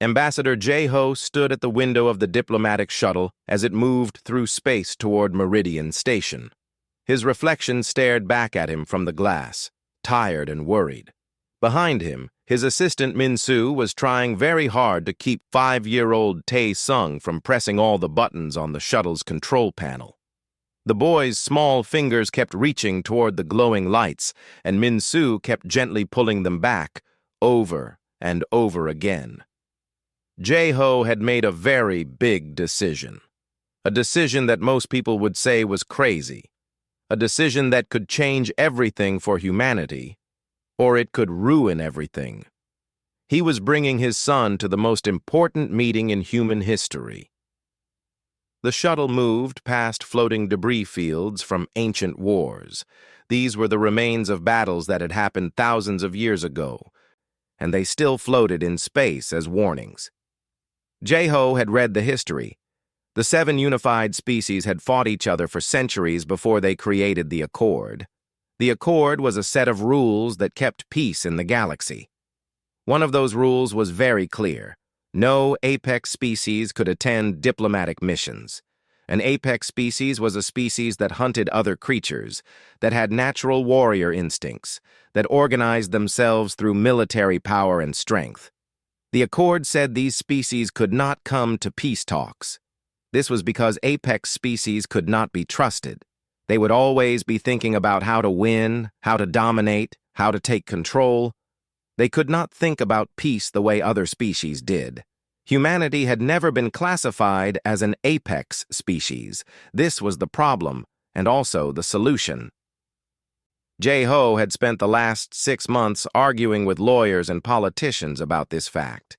Ambassador J-Ho stood at the window of the diplomatic shuttle as it moved through space toward Meridian Station. His reflection stared back at him from the glass, tired and worried. Behind him, his assistant Min-Soo was trying very hard to keep 5-year-old Tae-Sung from pressing all the buttons on the shuttle's control panel. The boy's small fingers kept reaching toward the glowing lights, and Min-Soo kept gently pulling them back, over and over again. J-Ho had made a very big decision. A decision that most people would say was crazy. A decision that could change everything for humanity, or it could ruin everything. He was bringing his son to the most important meeting in human history. The shuttle moved past floating debris fields from ancient wars. These were the remains of battles that had happened thousands of years ago, and they still floated in space as warnings. J-Ho had read the history. The 7 unified species had fought each other for centuries before they created the Accord. The Accord was a set of rules that kept peace in the galaxy. One of those rules was very clear. No apex species could attend diplomatic missions. An apex species was a species that hunted other creatures, that had natural warrior instincts, that organized themselves through military power and strength. The Accord said these species could not come to peace talks. This was because apex species could not be trusted. They would always be thinking about how to win, how to dominate, how to take control. They could not think about peace the way other species did. Humanity had never been classified as an apex species. This was the problem, and also the solution. J-Ho had spent the last 6 months arguing with lawyers and politicians about this fact.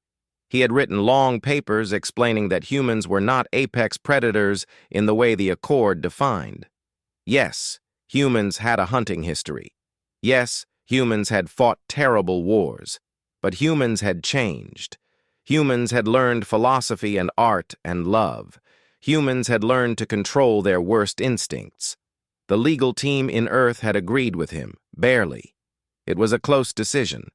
He had written long papers explaining that humans were not apex predators in the way the Accord defined. Yes, humans had a hunting history. Yes, humans had fought terrible wars. But humans had changed. Humans had learned philosophy and art and love. Humans had learned to control their worst instincts. The legal team in Earth had agreed with him, barely. It was a close decision.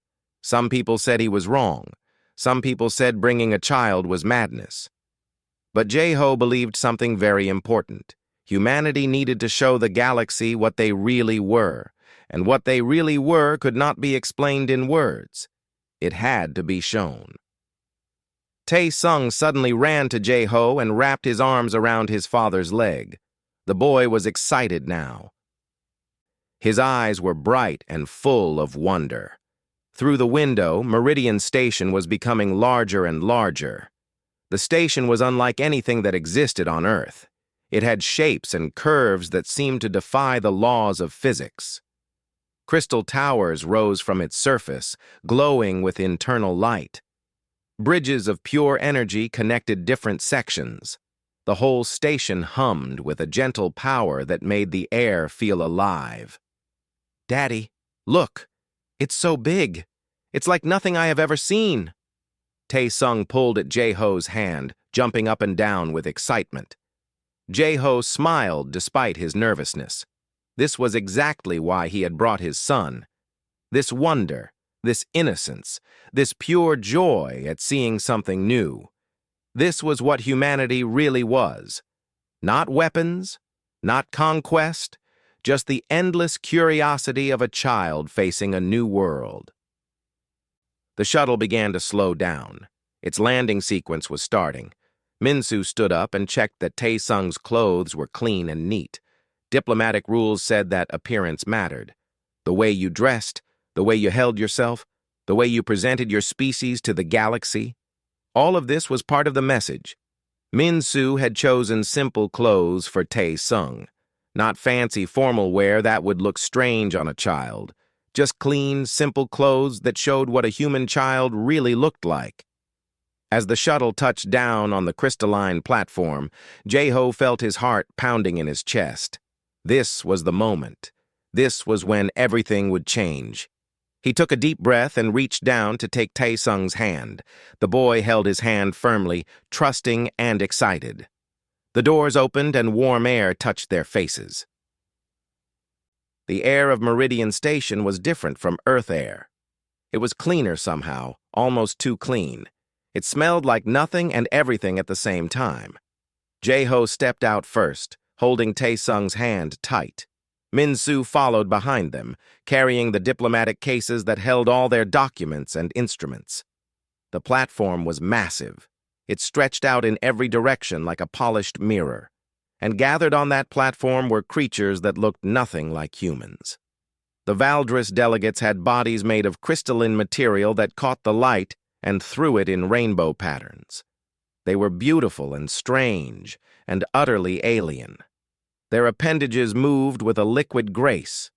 Some people said he was wrong. Some people said bringing a child was madness. But J-Ho believed something very important. Humanity needed to show the galaxy what they really were, and what they really were could not be explained in words. It had to be shown. Tae-Sung suddenly ran to J-Ho and wrapped his arms around his father's leg. The boy was excited now. His eyes were bright and full of wonder. Through the window, Meridian Station was becoming larger and larger. The station was unlike anything that existed on Earth. It had shapes and curves that seemed to defy the laws of physics. Crystal towers rose from its surface, glowing with internal light. Bridges of pure energy connected different sections. The whole station hummed with a gentle power that made the air feel alive. "Daddy, look! It's so big! It's like nothing I have ever seen!" Tae-Sung pulled at J-Ho's hand, jumping up and down with excitement. J-Ho smiled despite his nervousness. This was exactly why he had brought his son. This wonder, this innocence, this pure joy at seeing something new. This was what humanity really was. Not weapons, not conquest, just the endless curiosity of a child facing a new world. The shuttle began to slow down. Its landing sequence was starting. Min-Soo stood up and checked that Tae-Sung's clothes were clean and neat. Diplomatic rules said that appearance mattered. The way you dressed, the way you held yourself, the way you presented your species to the galaxy. All of this was part of the message. Min-Soo had chosen simple clothes for Tae-Sung. Not fancy formal wear that would look strange on a child. Just clean, simple clothes that showed what a human child really looked like. As the shuttle touched down on the crystalline platform, J-Ho felt his heart pounding in his chest. This was the moment. This was when everything would change. He took a deep breath and reached down to take Tae-Sung's hand. The boy held his hand firmly, trusting and excited. The doors opened and warm air touched their faces. The air of Meridian Station was different from Earth air. It was cleaner somehow, almost too clean. It smelled like nothing and everything at the same time. Jae-ho stepped out first, holding Tae-sung's hand tight. Min-soo followed behind them, carrying the diplomatic cases that held all their documents and instruments. The platform was massive. It stretched out in every direction like a polished mirror. And gathered on that platform were creatures that looked nothing like humans. The Valdris delegates had bodies made of crystalline material that caught the light and threw it in rainbow patterns. They were beautiful and strange and utterly alien. Their appendages moved with a liquid grace,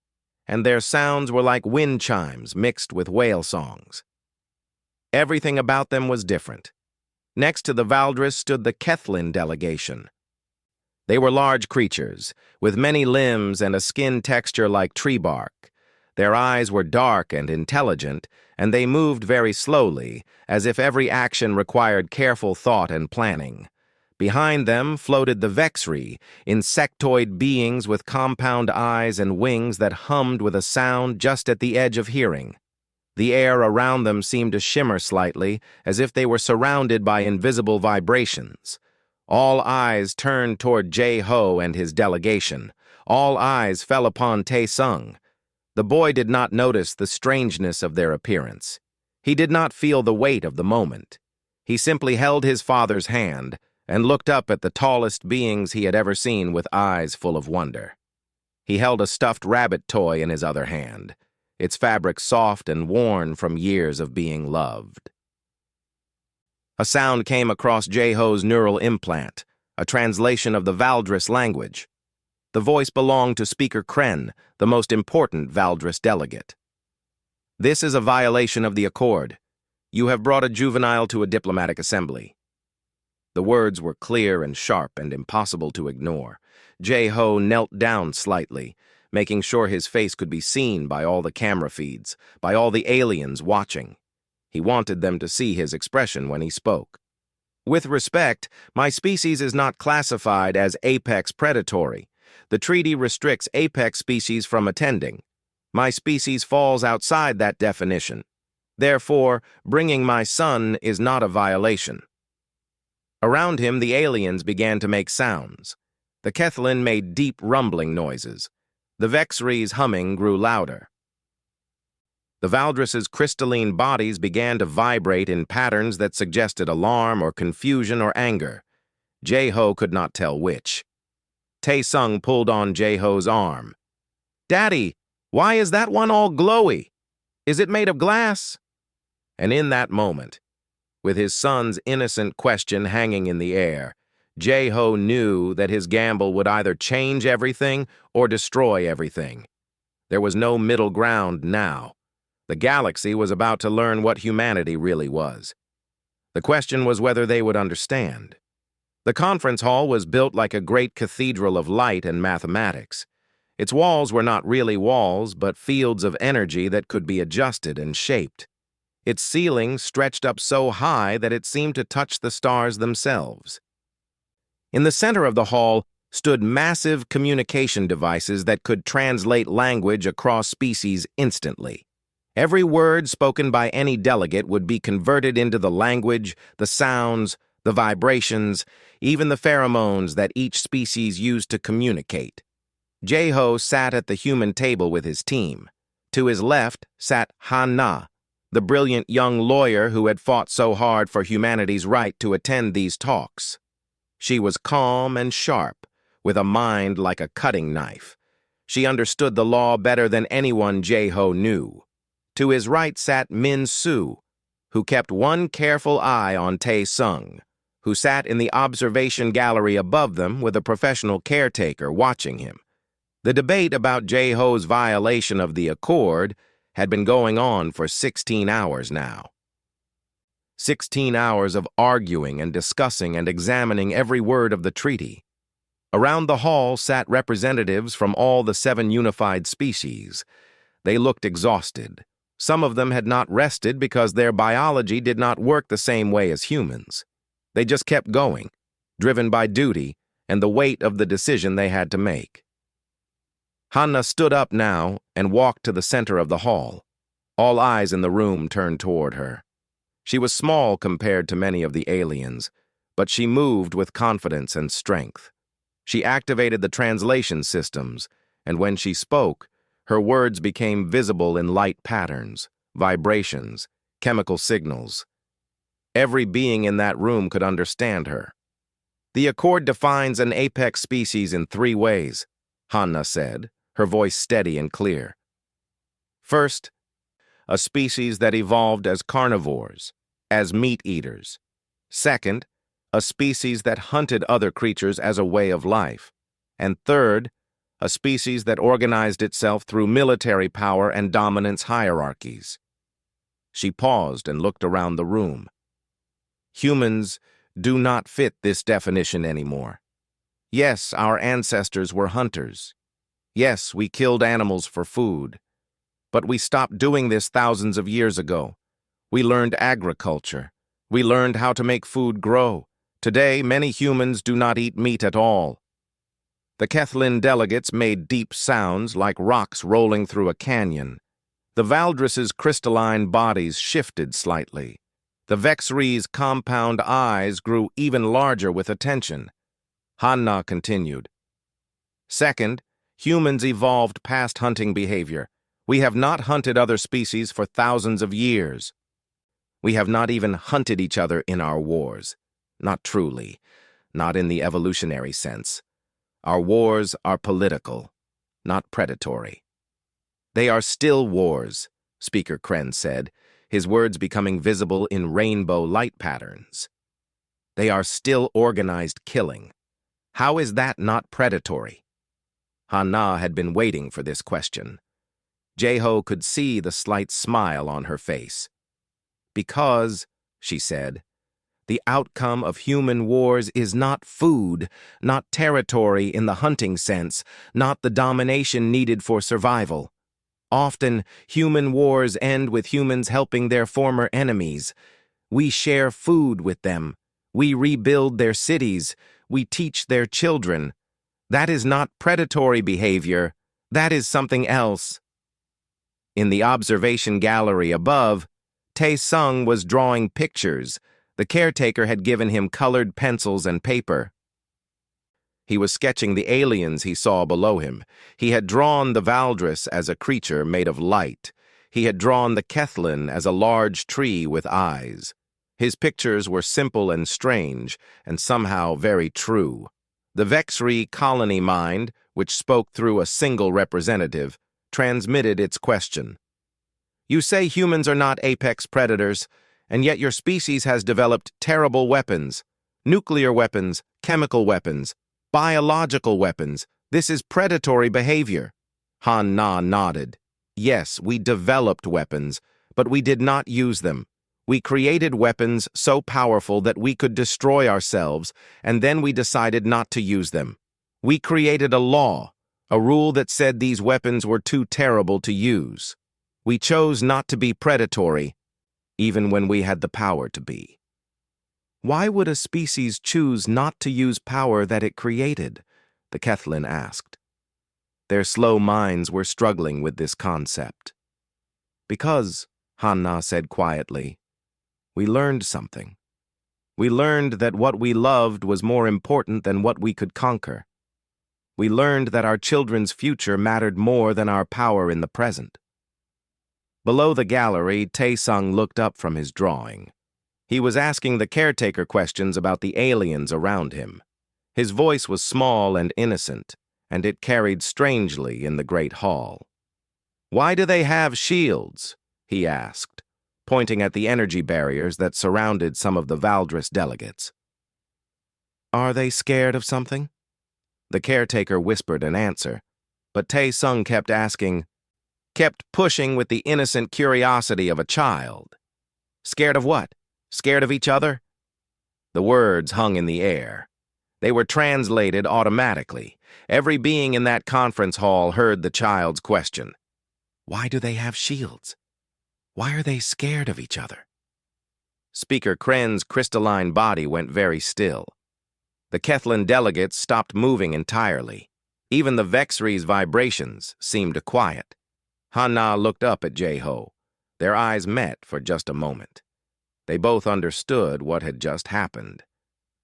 and their sounds were like wind chimes mixed with whale songs. Everything about them was different. Next to the Valdris stood the Kethlin delegation. They were large creatures, with many limbs and a skin texture like tree bark. Their eyes were dark and intelligent, and they moved very slowly, as if every action required careful thought and planning. Behind them floated the Vexri, insectoid beings with compound eyes and wings that hummed with a sound just at the edge of hearing. The air around them seemed to shimmer slightly, as if they were surrounded by invisible vibrations. All eyes turned toward Jae-ho and his delegation. All eyes fell upon Tae-sung. The boy did not notice the strangeness of their appearance. He did not feel the weight of the moment. He simply held his father's hand and looked up at the tallest beings he had ever seen with eyes full of wonder. He held a stuffed rabbit toy in his other hand, its fabric soft and worn from years of being loved. A sound came across Jae-ho's neural implant, a translation of the Valdris language. The voice belonged to Speaker Kren, the most important Valdris delegate. "This is a violation of the Accord. You have brought a juvenile to a diplomatic assembly." The words were clear and sharp and impossible to ignore. Jae-ho knelt down slightly, making sure his face could be seen by all the camera feeds, by all the aliens watching. He wanted them to see his expression when he spoke. "With respect, my species is not classified as apex predatory. The treaty restricts apex species from attending. My species falls outside that definition. Therefore, bringing my son is not a violation." Around him, the aliens began to make sounds. The Kethlin made deep rumbling noises. The Vexri's humming grew louder. The Valdris's crystalline bodies began to vibrate in patterns that suggested alarm or confusion or anger. Jae-ho could not tell which. Tae-sung pulled on Jae-ho's arm. "Daddy, why is that one all glowy? Is it made of glass?" And in that moment, with his son's innocent question hanging in the air, Jae-ho knew that his gamble would either change everything or destroy everything. There was no middle ground now. The galaxy was about to learn what humanity really was. The question was whether they would understand. The conference hall was built like a great cathedral of light and mathematics. Its walls were not really walls, but fields of energy that could be adjusted and shaped. Its ceiling stretched up so high that it seemed to touch the stars themselves. In the center of the hall stood massive communication devices that could translate language across species instantly. Every word spoken by any delegate would be converted into the language, the sounds, the vibrations, even the pheromones that each species used to communicate. Jae-ho sat at the human table with his team. To his left sat Han-na, the brilliant young lawyer who had fought so hard for humanity's right to attend these talks. She was calm and sharp, with a mind like a cutting knife. She understood the law better than anyone Jae-ho knew. To his right sat Min-soo, who kept one careful eye on Tae-sung, who sat in the observation gallery above them with a professional caretaker watching him. The debate about Jae-ho's violation of the Accord had been going on for 16 hours now. 16 hours of arguing and discussing and examining every word of the treaty. Around the hall sat representatives from all the 7 unified species. They looked exhausted. Some of them had not rested because their biology did not work the same way as humans. They just kept going, driven by duty and the weight of the decision they had to make. Hanna stood up now and walked to the center of the hall. All eyes in the room turned toward her. She was small compared to many of the aliens, but she moved with confidence and strength. She activated the translation systems, and when she spoke, her words became visible in light patterns, vibrations, chemical signals. Every being in that room could understand her. The Accord defines an apex species in 3 ways, Hanna said, her voice steady and clear. First, a species that evolved as carnivores, as meat-eaters. Second, a species that hunted other creatures as a way of life. And third, a species that organized itself through military power and dominance hierarchies. She paused and looked around the room. Humans do not fit this definition anymore. Yes, our ancestors were hunters. Yes, we killed animals for food. But we stopped doing this thousands of years ago. We learned agriculture. We learned how to make food grow. Today, many humans do not eat meat at all. The Kethlin delegates made deep sounds like rocks rolling through a canyon. The Valdris's crystalline bodies shifted slightly. The Vexri's compound eyes grew even larger with attention. Hanna continued. Second, humans evolved past hunting behavior. We have not hunted other species for thousands of years. We have not even hunted each other in our wars. Not truly. Not in the evolutionary sense. Our wars are political, not predatory. They are still wars, Speaker Kren said, his words becoming visible in rainbow light patterns. They are still organized killing. How is that not predatory? Hanna had been waiting for this question. Jeho could see the slight smile on her face. Because, she said, the outcome of human wars is not food, not territory in the hunting sense, not the domination needed for survival. Often, human wars end with humans helping their former enemies. We share food with them. We rebuild their cities. We teach their children. That is not predatory behavior. That is something else. In the observation gallery above, Tae-sung was drawing pictures. The caretaker had given him colored pencils and paper. He was sketching the aliens he saw below him. He had drawn the Valdris as a creature made of light. He had drawn the Kethlin as a large tree with eyes. His pictures were simple and strange, and somehow very true. The Vexri colony mind, which spoke through a single representative, transmitted its question. You say humans are not apex predators, and yet your species has developed terrible weapons. Nuclear weapons, chemical weapons, biological weapons. This is predatory behavior. Hanna nodded. Yes, we developed weapons, but we did not use them. We created weapons so powerful that we could destroy ourselves, and then we decided not to use them. We created a law, a rule that said these weapons were too terrible to use. We chose not to be predatory, even when we had the power to be. Why would a species choose not to use power that it created? The Kethlin asked. Their slow minds were struggling with this concept. Because, Hanna said quietly, we learned something. We learned that what we loved was more important than what we could conquer. We learned that our children's future mattered more than our power in the present. Below the gallery, Tae-sung looked up from his drawing. He was asking the caretaker questions about the aliens around him. His voice was small and innocent, and it carried strangely in the great hall. Why do they have shields? He asked, pointing at the energy barriers that surrounded some of the Valdris delegates. Are they scared of something? The caretaker whispered an answer, but Tae-sung kept pushing with the innocent curiosity of a child. Scared of what? Scared of each other? The words hung in the air. They were translated automatically. Every being in that conference hall heard the child's question. Why do they have shields? Why are they scared of each other? Speaker Kren's crystalline body went very still. The Kethlin delegates stopped moving entirely. Even the Vexri's vibrations seemed quiet. Hanna looked up at Jeho. Their eyes met for just a moment. They both understood what had just happened.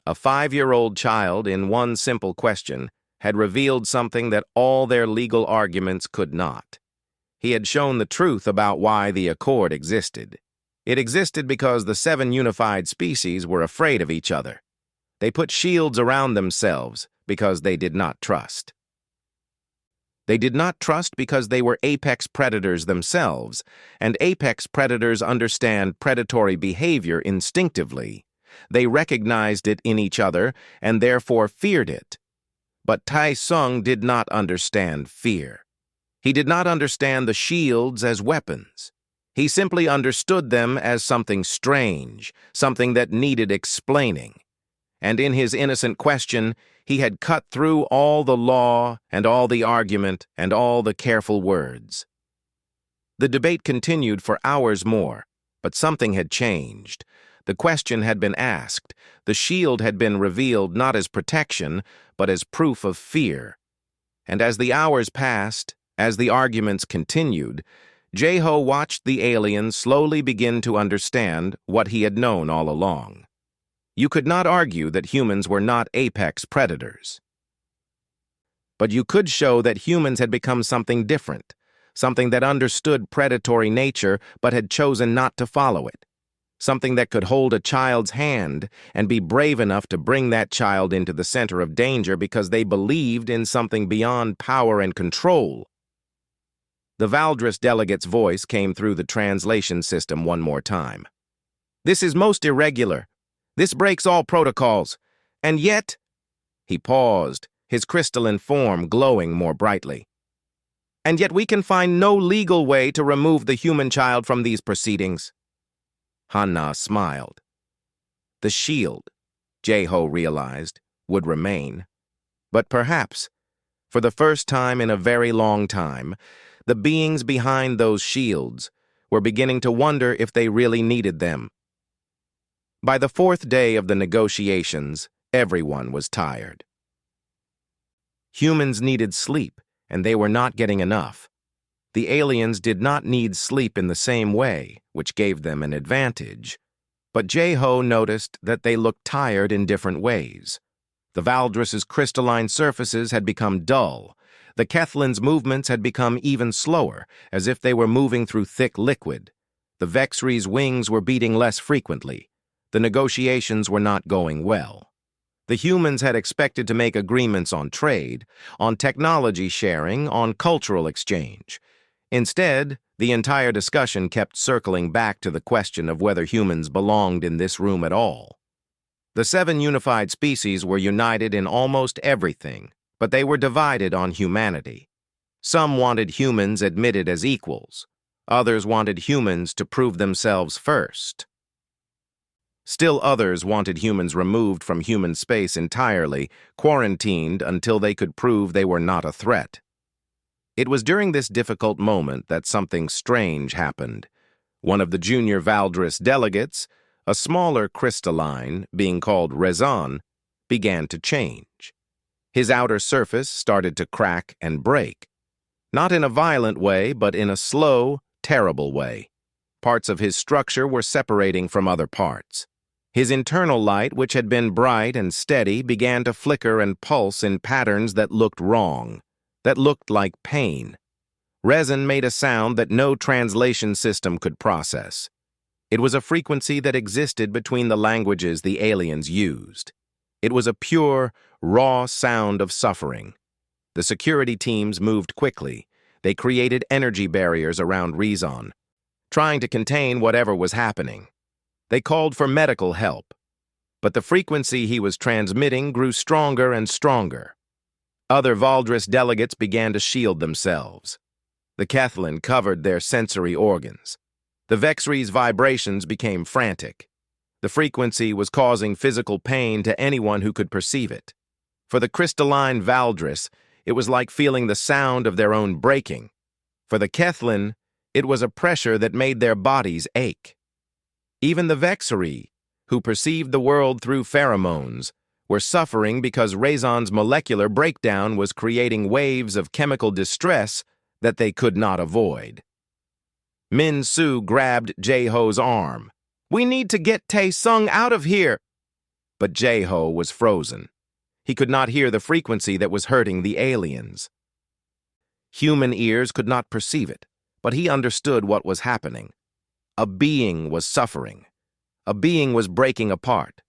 A 5-year-old child, in one simple question, had revealed something that all their legal arguments could not. He had shown the truth about why the Accord existed. It existed because the 7 unified species were afraid of each other. They put shields around themselves because they did not trust. They did not trust because they were apex predators themselves, and apex predators understand predatory behavior instinctively. They recognized it in each other and therefore feared it. But Tai Sung did not understand fear. He did not understand the shields as weapons. He simply understood them as something strange, something that needed explaining. And in his innocent question, he had cut through all the law and all the argument and all the careful words. The debate continued for hours more, but something had changed. The question had been asked. The shield had been revealed not as protection, but as proof of fear. And as the hours passed, as the arguments continued, Jae-ho watched the aliens slowly begin to understand what he had known all along. You could not argue that humans were not apex predators. But you could show that humans had become something different, something that understood predatory nature but had chosen not to follow it, something that could hold a child's hand and be brave enough to bring that child into the center of danger because they believed in something beyond power and control. The Valdris delegate's voice came through the translation system one more time. "This is most irregular. This breaks all protocols. And yet—" He paused, his crystalline form glowing more brightly. "And yet we can find no legal way to remove the human child from these proceedings." Hanna smiled. The shield, Jae-ho realized, would remain. But perhaps, for the first time in a very long time, the beings behind those shields were beginning to wonder if they really needed them. By the 4th day of the negotiations, everyone was tired. Humans needed sleep, and they were not getting enough. The aliens did not need sleep in the same way, which gave them an advantage. But Jae-ho noticed that they looked tired in different ways. The Valdris's crystalline surfaces had become dull. The Kethlin's movements had become even slower, as if they were moving through thick liquid. The Vexri's wings were beating less frequently. The negotiations were not going well. The humans had expected to make agreements on trade, on technology sharing, on cultural exchange. Instead, the entire discussion kept circling back to the question of whether humans belonged in this room at all. The 7 unified species were united in almost everything, but they were divided on humanity. Some wanted humans admitted as equals. Others wanted humans to prove themselves first. Still others wanted humans removed from human space entirely, quarantined until they could prove they were not a threat. It was during this difficult moment that something strange happened. One of the junior Valdris delegates, a smaller crystalline, being called Rezan, began to change. His outer surface started to crack and break. Not in a violent way, but in a slow, terrible way. Parts of his structure were separating from other parts. His internal light, which had been bright and steady, began to flicker and pulse in patterns that looked wrong, that looked like pain. Rezan made a sound that no translation system could process. It was a frequency that existed between the languages the aliens used. It was a pure, raw sound of suffering. The security teams moved quickly. They created energy barriers around Rezan, trying to contain whatever was happening. They called for medical help, but the frequency he was transmitting grew stronger and stronger. Other Valdris delegates began to shield themselves. The Kethlin covered their sensory organs. The Vexri's vibrations became frantic. The frequency was causing physical pain to anyone who could perceive it. For the crystalline Valdris, it was like feeling the sound of their own breaking. For the Kethlin, it was a pressure that made their bodies ache. Even the Vexri, who perceived the world through pheromones, were suffering because Rezan's molecular breakdown was creating waves of chemical distress that they could not avoid. Min Su grabbed Jae-ho's arm. We need to get Tae-sung out of here! But Jae-ho was frozen. He could not hear the frequency that was hurting the aliens. Human ears could not perceive it, but he understood what was happening. A being was suffering. A being was breaking apart.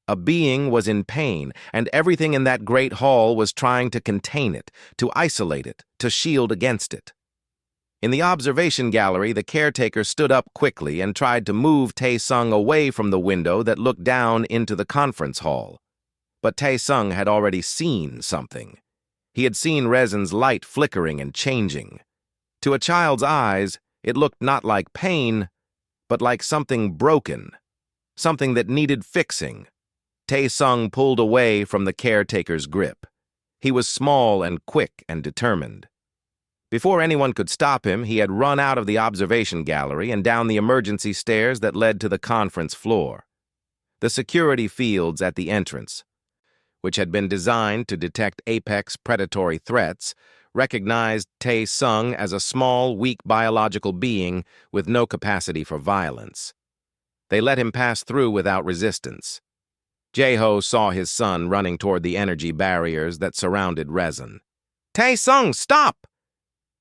A being was in pain, and everything in that great hall was trying to contain it, to isolate it, to shield against it. In the observation gallery, the caretaker stood up quickly and tried to move Tae-sung away from the window that looked down into the conference hall. But Tae-sung had already seen something. He had seen Resin's light flickering and changing. To a child's eyes, it looked not like pain, but like something broken, something that needed fixing. Tae-sung pulled away from the caretaker's grip. He was small and quick and determined. Before anyone could stop him, he had run out of the observation gallery and down the emergency stairs that led to the conference floor. The security fields at the entrance, which had been designed to detect apex predatory threats, recognized Tae-sung as a small, weak biological being with no capacity for violence. They let him pass through without resistance. Jae-ho saw his son running toward the energy barriers that surrounded Resin. "Tae-sung, stop!"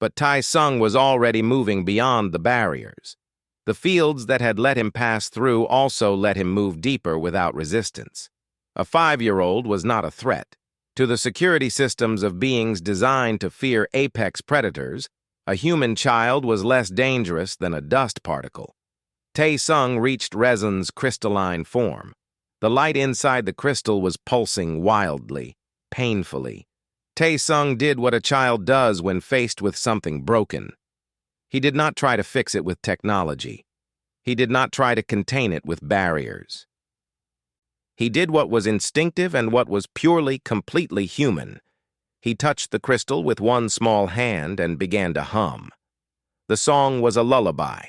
But Tae-sung was already moving beyond the barriers. The fields that had let him pass through also let him move deeper without resistance. A 5-year-old was not a threat. To the security systems of beings designed to fear apex predators, a human child was less dangerous than a dust particle. Tae-sung reached Resin's crystalline form. The light inside the crystal was pulsing wildly, painfully. Tae-sung did what a child does when faced with something broken. He did not try to fix it with technology. He did not try to contain it with barriers. He did what was instinctive and what was purely, completely human. He touched the crystal with one small hand and began to hum. The song was a lullaby.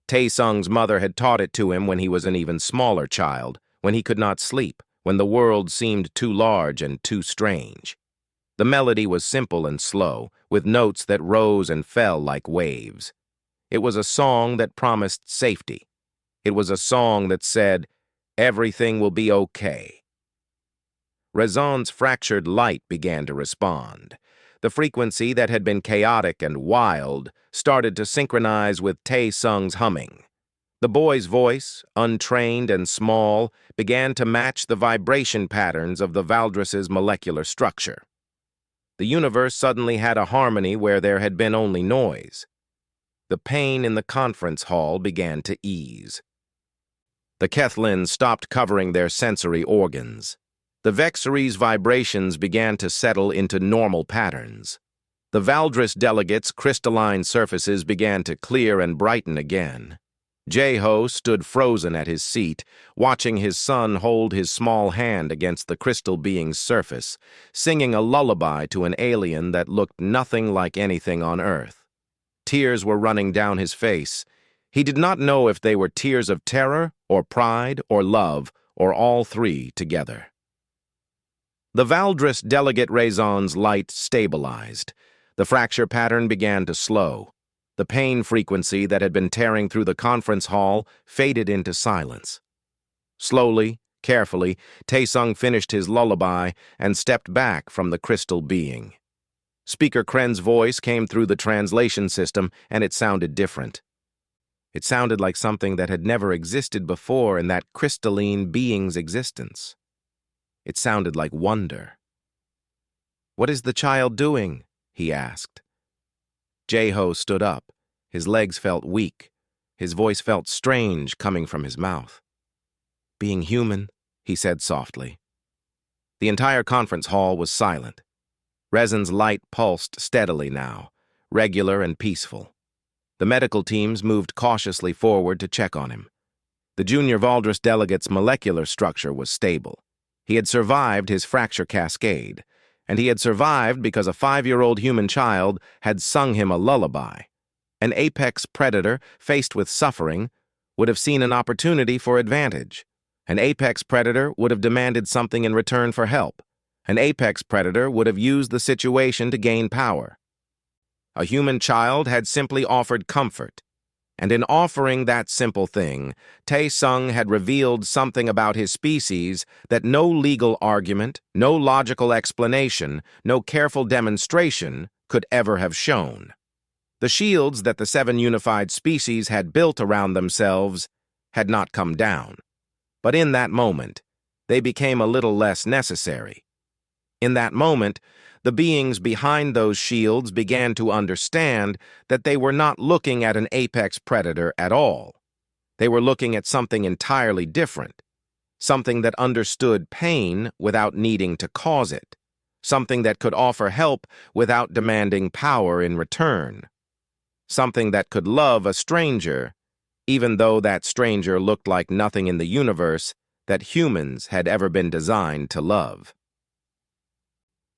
Tae-sung's mother had taught it to him when he was an even smaller child, when he could not sleep, when the world seemed too large and too strange. The melody was simple and slow, with notes that rose and fell like waves. It was a song that promised safety. It was a song that said, "Everything will be okay." Resin's fractured light began to respond. The frequency that had been chaotic and wild started to synchronize with Tae-sung's humming. The boy's voice, untrained and small, began to match the vibration patterns of the Valdris's molecular structure. The universe suddenly had a harmony where there had been only noise. The pain in the conference hall began to ease. The Kethlins stopped covering their sensory organs. The Vexeries' vibrations began to settle into normal patterns. The Valdris delegates' crystalline surfaces began to clear and brighten again. Jae-ho stood frozen at his seat, watching his son hold his small hand against the crystal being's surface, singing a lullaby to an alien that looked nothing like anything on Earth. Tears were running down his face. He did not know if they were tears of terror, or pride, or love, or all three together. The Valdris delegate Resin's light stabilized. The fracture pattern began to slow. The pain frequency that had been tearing through the conference hall faded into silence. Slowly, carefully, Tae-sung finished his lullaby and stepped back from the crystal being. Speaker Kren's voice came through the translation system, and it sounded different. It sounded like something that had never existed before in that crystalline being's existence. It sounded like wonder. "What is the child doing?" he asked. Jae-ho stood up. His legs felt weak. His voice felt strange coming from his mouth. "Being human," he said softly. The entire conference hall was silent. Resin's light pulsed steadily now, regular and peaceful. The medical teams moved cautiously forward to check on him. The junior Valdris delegate's molecular structure was stable. He had survived his fracture cascade, and he had survived because a 5-year-old human child had sung him a lullaby. An apex predator, faced with suffering, would have seen an opportunity for advantage. An apex predator would have demanded something in return for help. An apex predator would have used the situation to gain power. A human child had simply offered comfort. And in offering that simple thing, Tae-sung had revealed something about his species that no legal argument, no logical explanation, no careful demonstration could ever have shown. The shields that the seven unified species had built around themselves had not come down. But in that moment, they became a little less necessary. In that moment, the beings behind those shields began to understand that they were not looking at an apex predator at all. They were looking at something entirely different, something that understood pain without needing to cause it, something that could offer help without demanding power in return, something that could love a stranger, even though that stranger looked like nothing in the universe that humans had ever been designed to love.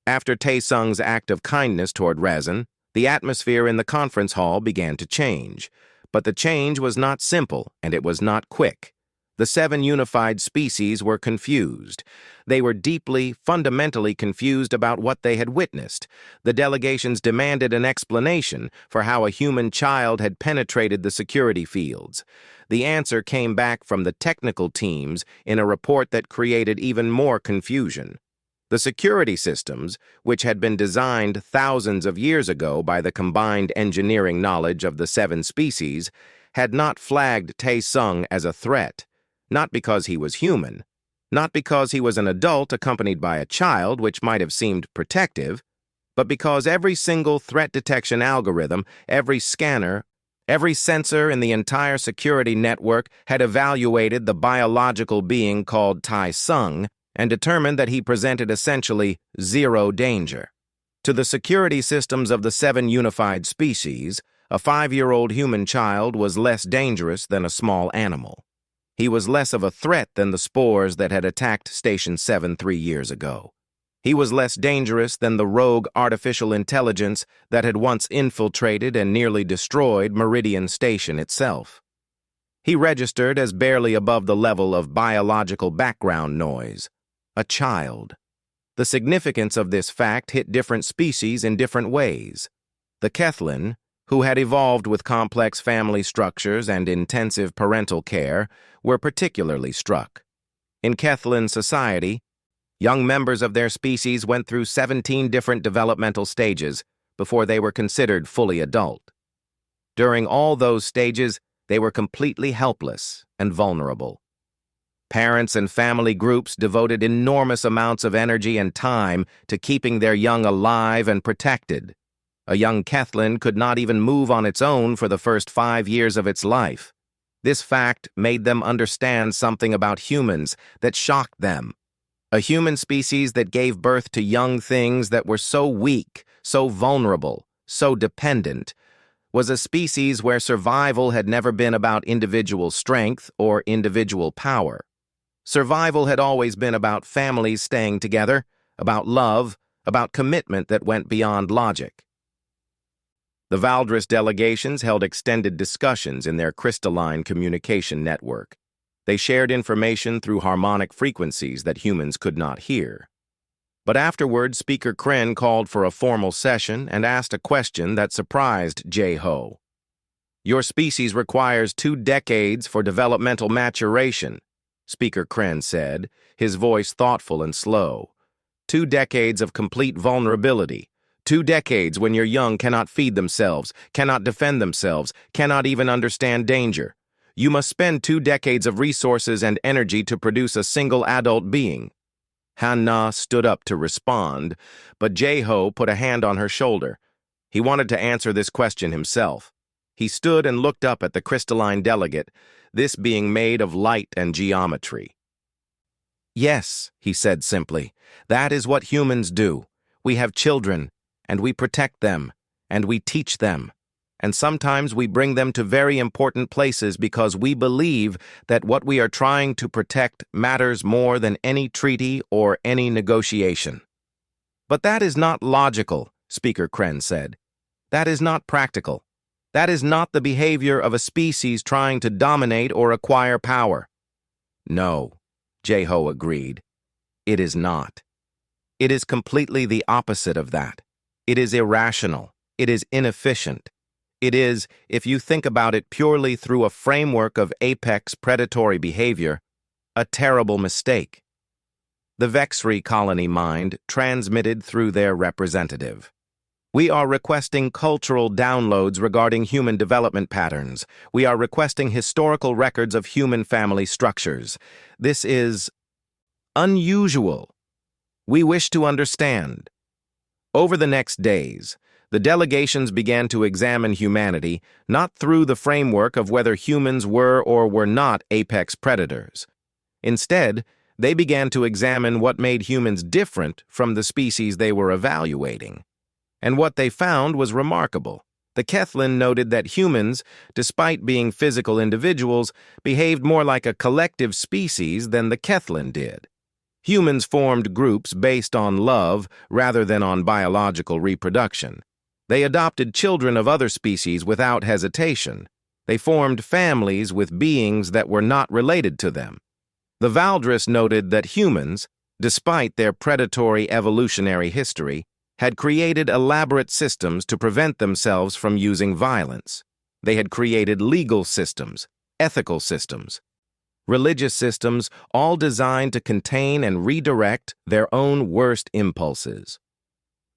After Tae-sung's act of kindness toward Rezin, the atmosphere in the conference hall began to change. But the change was not simple, and it was not quick. The seven unified species were confused. They were deeply, fundamentally confused about what they had witnessed. The delegations demanded an explanation for how a human child had penetrated the security fields. The answer came back from the technical teams in a report that created even more confusion. The security systems, which had been designed thousands of years ago by the combined engineering knowledge of the seven species, had not flagged Tae-sung as a threat, not because he was human, not because he was an adult accompanied by a child, which might have seemed protective, but because every single threat detection algorithm, every scanner, every sensor in the entire security network had evaluated the biological being called Tae-sung and determined that he presented essentially zero danger. To the security systems of the seven unified species, a 5-year-old human child was less dangerous than a small animal. He was less of a threat than the spores that had attacked Station 7 3 years ago. He was less dangerous than the rogue artificial intelligence that had once infiltrated and nearly destroyed Meridian Station itself. He registered as barely above the level of biological background noise. A child. The significance of this fact hit different species in different ways. The Kethlin, who had evolved with complex family structures and intensive parental care, were particularly struck. In Kethlin society, young members of their species went through 17 different developmental stages before they were considered fully adult. During all those stages, they were completely helpless and vulnerable. Parents and family groups devoted enormous amounts of energy and time to keeping their young alive and protected. A young Kethlin could not even move on its own for the first 5 years of its life. This fact made them understand something about humans that shocked them. A human species that gave birth to young things that were so weak, so vulnerable, so dependent, was a species where survival had never been about individual strength or individual power. Survival had always been about families staying together, about love, about commitment that went beyond logic. The Valdris delegations held extended discussions in their crystalline communication network. They shared information through harmonic frequencies that humans could not hear. But afterward, Speaker Kren called for a formal session and asked a question that surprised Jae-ho. "Your species requires 2 decades for developmental maturation," Speaker Kren said, his voice thoughtful and slow. 2 decades of complete vulnerability. 2 decades when your young cannot feed themselves, cannot defend themselves, cannot even understand danger. You must spend 2 decades of resources and energy to produce a single adult being. Han-na stood up to respond, but Jae-ho put a hand on her shoulder. He wanted to answer this question himself. He stood and looked up at the crystalline delegate, this being made of light and geometry. "Yes," he said simply, "that is what humans do. We have children, and we protect them, and we teach them. And sometimes we bring them to very important places because we believe that what we are trying to protect matters more than any treaty or any negotiation." "But that is not logical," Speaker Kren said. "That is not practical. That is not the behavior of a species trying to dominate or acquire power." "No," Jae-ho agreed. "It is not. It is completely the opposite of that. It is irrational. It is inefficient. It is, if you think about it purely through a framework of apex predatory behavior, a terrible mistake. The Vexry colony mind transmitted through their representative. We are requesting cultural downloads regarding human development patterns. We are requesting historical records of human family structures. This is unusual. We wish to understand. Over the next days, the delegations began to examine humanity not through the framework of whether humans were or were not apex predators. Instead, they began to examine what made humans different from the species they were evaluating. And what they found was remarkable. The Kethlin noted that humans, despite being physical individuals, behaved more like a collective species than the Kethlin did. Humans formed groups based on love rather than on biological reproduction. They adopted children of other species without hesitation. They formed families with beings that were not related to them. The Valdris noted that humans, despite their predatory evolutionary history, had created elaborate systems to prevent themselves from using violence. They had created legal systems, ethical systems, religious systems, all designed to contain and redirect their own worst impulses.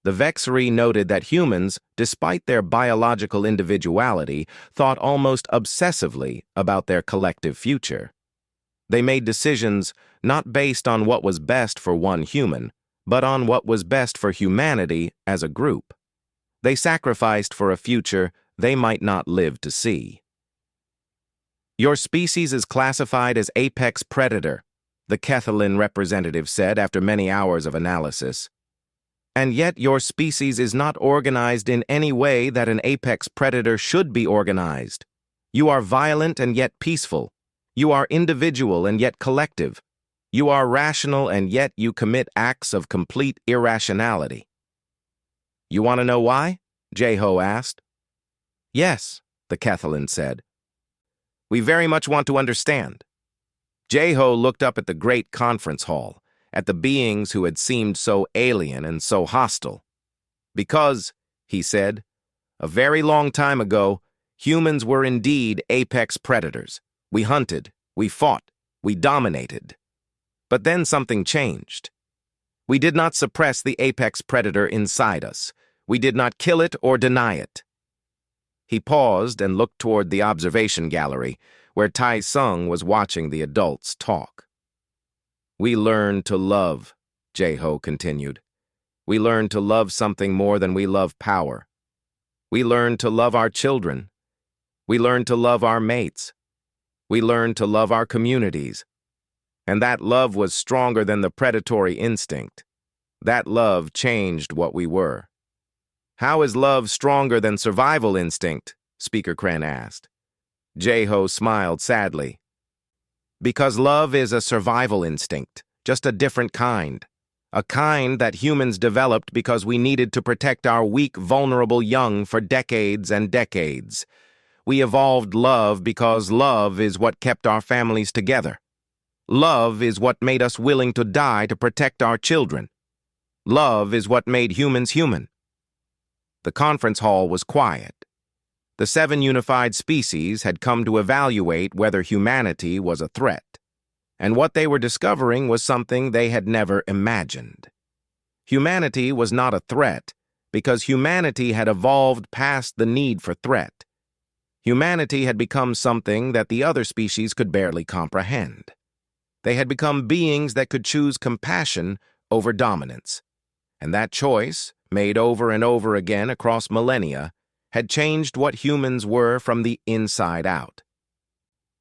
The Vexry noted that humans, despite their biological individuality, thought almost obsessively about their collective future. They made decisions not based on what was best for one human, but on what was best for humanity as a group. They sacrificed for a future they might not live to see. Your species is classified as apex predator, the Kethlin representative said after many hours of analysis. And yet your species is not organized in any way that an apex predator should be organized. You are violent and yet peaceful. You are individual and yet collective. You are rational and yet you commit acts of complete irrationality. You want to know why? Jeho asked. Yes, the Kethlin said. We very much want to understand. Jeho looked up at the great conference hall, at the beings who had seemed so alien and so hostile. Because, he said, a very long time ago, humans were indeed apex predators. We hunted, we fought, we dominated. But then something changed. We did not suppress the apex predator inside us. We did not kill it or deny it. He paused and looked toward the observation gallery, where Tai Sung was watching the adults talk. We learned to love, Jeho continued. We learned to love something more than we love power. We learned to love our children. We learned to love our mates. We learned to love our communities. And that love was stronger than the predatory instinct. That love changed what we were. How is love stronger than survival instinct? Speaker Kren asked. Jeho smiled sadly. Because love is a survival instinct, just a different kind. A kind that humans developed because we needed to protect our weak, vulnerable young for decades and decades. We evolved love because love is what kept our families together. Love is what made us willing to die to protect our children. Love is what made humans human. The conference hall was quiet. The 7 unified species had come to evaluate whether humanity was a threat, and what they were discovering was something they had never imagined. Humanity was not a threat because humanity had evolved past the need for threat. Humanity had become something that the other species could barely comprehend. They had become beings that could choose compassion over dominance, and that choice, made over and over again across millennia, had changed what humans were from the inside out.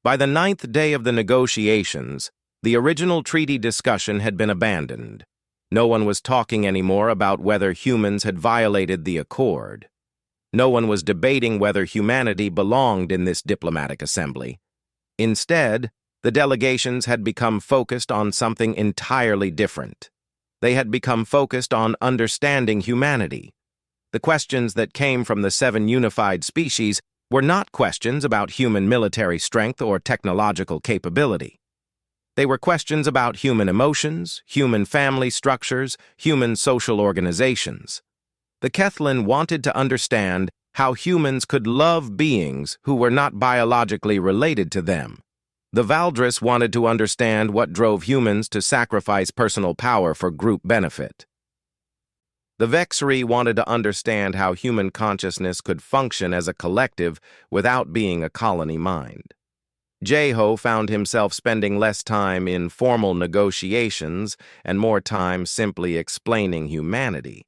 By the 9th day of the negotiations, the original treaty discussion had been abandoned. No one was talking anymore about whether humans had violated the accord. No one was debating whether humanity belonged in this diplomatic assembly. Instead, the delegations had become focused on something entirely different. They had become focused on understanding humanity. The questions that came from the 7 unified species were not questions about human military strength or technological capability. They were questions about human emotions, human family structures, human social organizations. The Kethlin wanted to understand how humans could love beings who were not biologically related to them. The Valdris wanted to understand what drove humans to sacrifice personal power for group benefit. The Vexri wanted to understand how human consciousness could function as a collective without being a colony mind. Jeho found himself spending less time in formal negotiations and more time simply explaining humanity.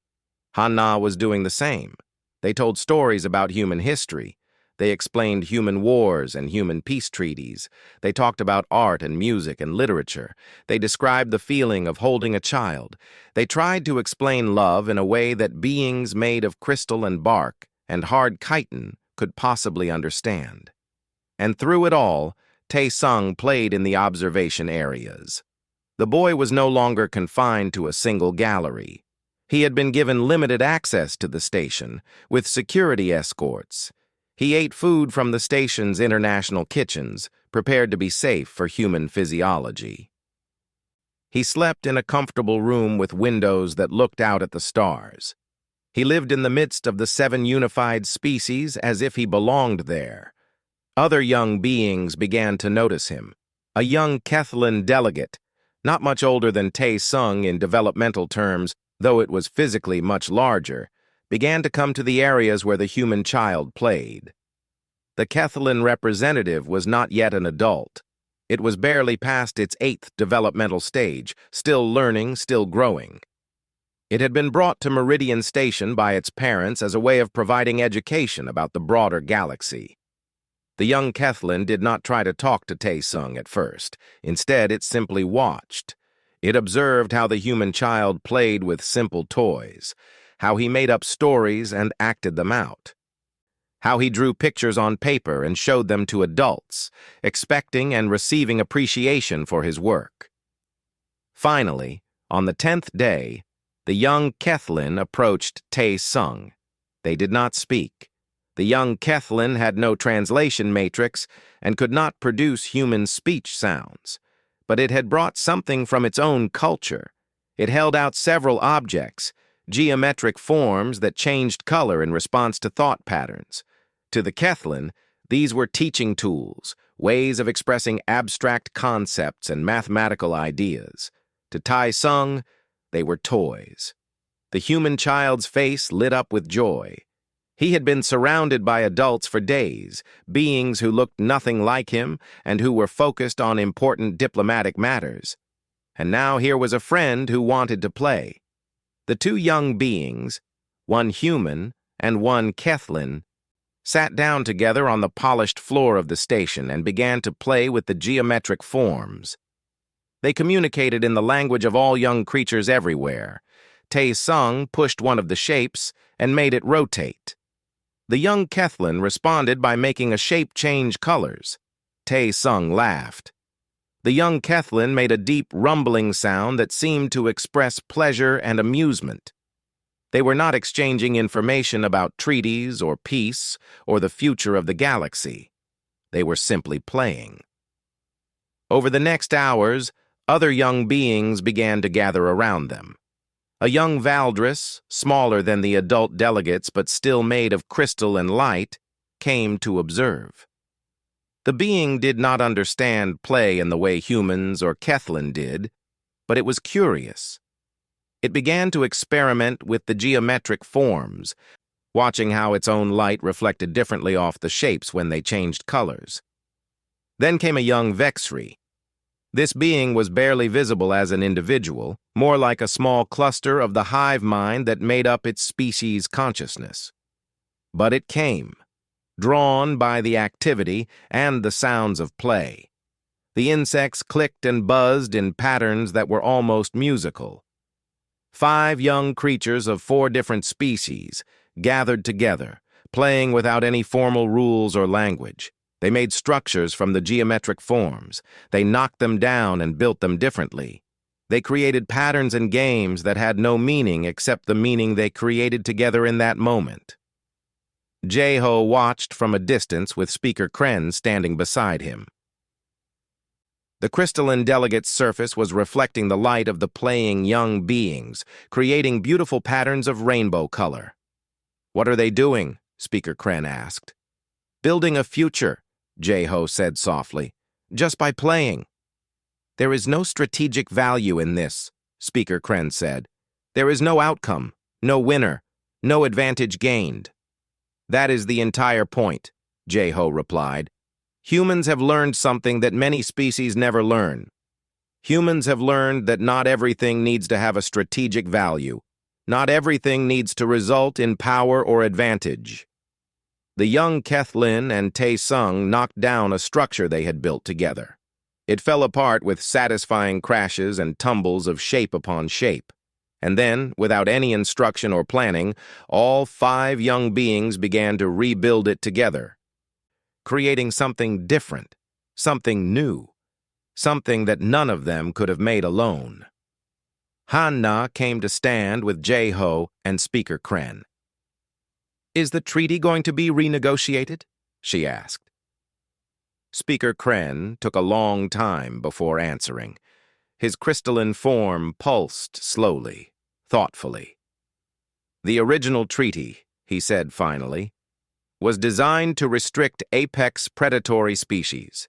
Hanna was doing the same. They told stories about human history. They explained human wars and human peace treaties. They talked about art and music and literature. They described the feeling of holding a child. They tried to explain love in a way that beings made of crystal and bark and hard chitin could possibly understand. And through it all, Tae-sung played in the observation areas. The boy was no longer confined to a single gallery. He had been given limited access to the station, with security escorts. He ate food from the station's international kitchens, prepared to be safe for human physiology. He slept in a comfortable room with windows that looked out at the stars. He lived in the midst of the 7 unified species as if he belonged there. Other young beings began to notice him. A young Kethlan delegate, not much older than Tae-sung in developmental terms, though it was physically much larger, began to come to the areas where the human child played. The Kethlan representative was not yet an adult. It was barely past its 8th developmental stage, still learning, still growing. It had been brought to Meridian Station by its parents as a way of providing education about the broader galaxy. The young Kethlan did not try to talk to Tae-sung at first. Instead, it simply watched. It observed how the human child played with simple toys, how he made up stories and acted them out, how he drew pictures on paper and showed them to adults, expecting and receiving appreciation for his work. Finally, on the 10th day, the young Kethlan approached Tae-sung. They did not speak. The young Kethlan had no translation matrix and could not produce human speech sounds, but it had brought something from its own culture. It held out several objects, geometric forms that changed color in response to thought patterns. To the Kethlan, these were teaching tools, ways of expressing abstract concepts and mathematical ideas. To Tae-sung, they were toys. The human child's face lit up with joy. He had been surrounded by adults for days, beings who looked nothing like him and who were focused on important diplomatic matters. And now here was a friend who wanted to play. The 2 young beings, one human and one Kethlan, sat down together on the polished floor of the station and began to play with the geometric forms. They communicated in the language of all young creatures everywhere. Tae-sung pushed one of the shapes and made it rotate. The young Kethlan responded by making a shape change colors. Tae-sung laughed. The young Kethlan made a deep rumbling sound that seemed to express pleasure and amusement. They were not exchanging information about treaties or peace or the future of the galaxy. They were simply playing. Over the next hours, other young beings began to gather around them. A young Valdris, smaller than the adult delegates but still made of crystal and light, came to observe. The being did not understand play in the way humans or Kethlan did, but it was curious. It began to experiment with the geometric forms, watching how its own light reflected differently off the shapes when they changed colors. Then came a young Vexri. This being was barely visible as an individual, more like a small cluster of the hive mind that made up its species' consciousness. But it came, drawn by the activity and the sounds of play. The insects clicked and buzzed in patterns that were almost musical. 5 young creatures of 4 different species gathered together, playing without any formal rules or language. They made structures from the geometric forms. They knocked them down and built them differently. They created patterns and games that had no meaning except the meaning they created together in that moment. Jeho watched from a distance with Speaker Kren standing beside him. The crystalline delegate's surface was reflecting the light of the playing young beings, creating beautiful patterns of rainbow color. "What are they doing?" Speaker Kren asked. Building a future, Jay-Ho said softly, just by playing. There is no strategic value in this, Speaker Kren said. There is no outcome, no winner, no advantage gained. That is the entire point, Jay-Ho replied. Humans have learned something that many species never learn. Humans have learned that not everything needs to have a strategic value. Not everything needs to result in power or advantage. The young Kethlin and Tae-sung knocked down a structure they had built together. It fell apart with satisfying crashes and tumbles of shape upon shape. And then, without any instruction or planning, all 5 young beings began to rebuild it together, creating something different, something new, something that none of them could have made alone. Han-na came to stand with Jay-Ho and Speaker Kren. Is the treaty going to be renegotiated? She asked. Speaker Kren took a long time before answering. His crystalline form pulsed slowly, thoughtfully. The original treaty, he said finally, was designed to restrict apex predatory species,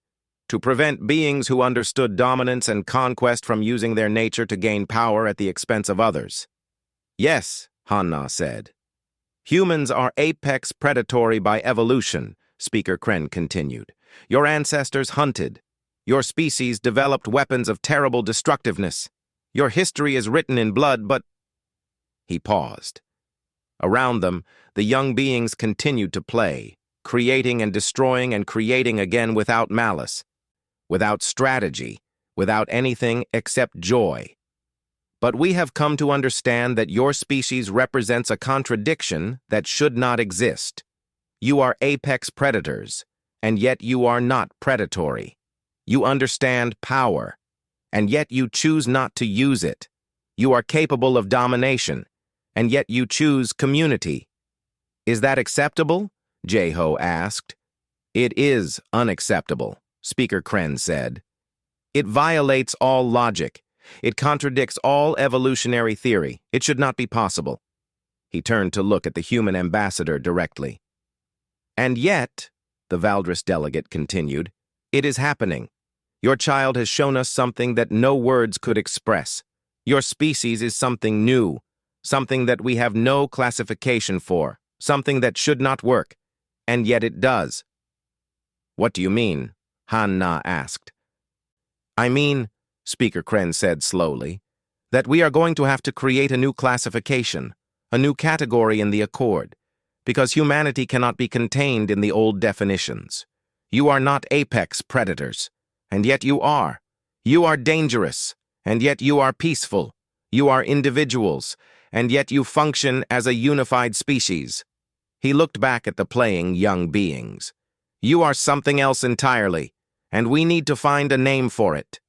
to prevent beings who understood dominance and conquest from using their nature to gain power at the expense of others. Yes, Han-na said. Humans are apex predatory by evolution, Speaker Kren continued. Your ancestors hunted. Your species developed weapons of terrible destructiveness. Your history is written in blood, but... He paused. Around them, the young beings continued to play, creating and destroying and creating again without malice, without strategy, without anything except joy. But we have come to understand that your species represents a contradiction that should not exist. You are apex predators, and yet you are not predatory. You understand power, and yet you choose not to use it. You are capable of domination, and yet you choose community. Is that acceptable? Jay-Ho asked. It is unacceptable, Speaker Kren said. It violates all logic. It contradicts all evolutionary theory. It should not be possible. He turned to look at the human ambassador directly. And yet, the Valdris delegate continued, it is happening. Your child has shown us something that no words could express. Your species is something new, something that we have no classification for, something that should not work, and yet it does. What do you mean? Han-na asked. I mean, Speaker Kren said slowly, that we are going to have to create a new classification, a new category in the Accord, because humanity cannot be contained in the old definitions. You are not apex predators, and yet you are. You are dangerous, and yet you are peaceful. You are individuals, and yet you function as a unified species. He looked back at the playing young beings. You are something else entirely, and we need to find a name for it.